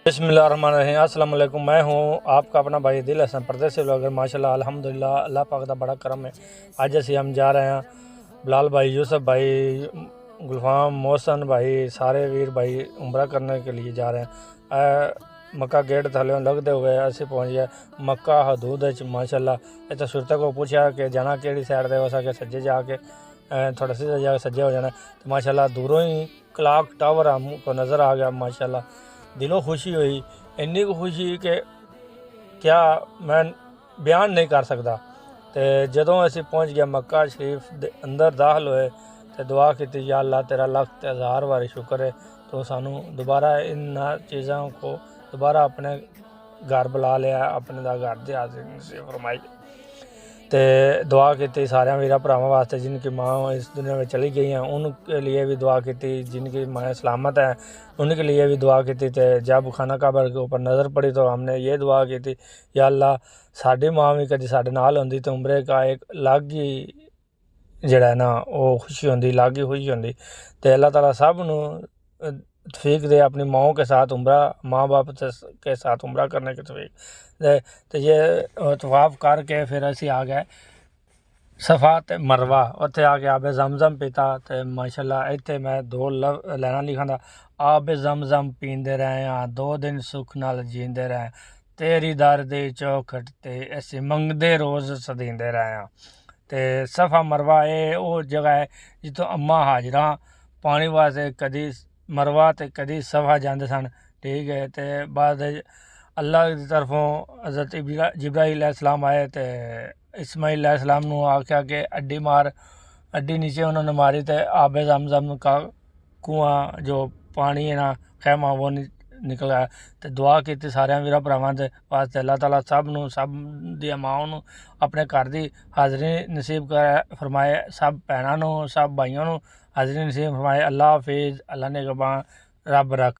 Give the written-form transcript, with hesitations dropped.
बिस्मिल्लाहिर्रहमानिर्रहीम। अस्सलाम वालेकुम। मैं हूँ आपका अपना भाई दिल हसन परदेसी व्लॉगर। माशाल्लाह अल्हम्दुलिल्लाह, अल्लाह पाक का बड़ा करम है। आज असी हम जा रहे हैं बिलाल भाई, यूसुफ भाई, गुलफाम, मोहसन भाई, सारे वीर भाई उम्रा करने के लिए जा रहे हैं। मक्का गेट थले लगते हुए असी पहुँच गए मक्का हदूद। माशाल्लाह इतना सुरते को पूछा कि जाना केड़ी साइड दे, उस आके सज्जे जाके थोड़ा सीधा जाके सज्जे हो जाना। तो माशाल्लाह दूरों ही क्लॉक टावर हमको नज़र आ गया। माशाल्लाह दिलों खुशी हुई, इन्नी को खुशी कि क्या मैं बयान नहीं कर सकता। तो जदों असी पहुँच गया मक्का शरीफ दे अंदर दाखिल होए तो दुआ की, या अल्लाह तेरा लख ते हज़ार बारी शुक्र है तो सानू दोबारा इन चीज़ों को दोबारा अपने घर बुला लिया, अपने घर दे हाजिर फरमाई। तो दुआ की सारे वीर भरावां वास्ते जिनकी माँ इस दुनिया में चली गई हैं उनके लिए भी दुआ की, जिनकी माँ सलामत है उनके लिए भी दुआ की। तो जब खाना काबा के ऊपर नज़र पड़ी तो हमने ये दुआ की थी, या अल्लाह साड़ी माँ भी कभी साढ़े नाल होंदी तो उम्रे का एक अलग ही जड़ा है ना वो खुशी होंदी, अलग ही खुशी होंदी। तो अल्लाह ताला सब नू तौफीक दे अपनी माओं के साथ उम्रा, माँ बाप के साथ उम्रा करने की तौफीक दे। तो ये तवाफ़ करके फिर असी आ गए सफ़ा ते मरवा, उत्थे आके आबे जमजम पीता। तो माशाल्लाह इत्थे मैं दो लाइना लिखांदा, आबे जमजम पींदे रहे हाँ, 2 दिन सुख नाल जींदे रहे, तेरी दर दी चौखट ते असी मंगदे रोज़ सदींदे रहे हाँ। तो सफ़ा मरवा ये वो जगह है जितों अम्मा हाजरा पानी वास्ते कदी मरवा ते कदी सफ़ा जाते सन। ठीक है। तो बाद अल्लाह की तरफों हज़रत जिब्राईल अलैहिस्सलाम आए तो इस्माईल अलैहिस्सलाम नू आख्या कि अड्डी मार, अड्डी नीचे उन्होंने मारी तो आबे जमजम का कुआं जो पानी है ना खैमा वो निकल आया। तो दुआ की सारे वीर भरावां दे वास्ते अल्लाह ताला सब नू सब दी माओं नू अपने घर दी हाज़री नसीब कर फरमाए, सब भैनों नू सब भाइयों नू हाज़री नसीब फरमाए। अल्लाह हाफिज़, अल्लाह ने रब रख।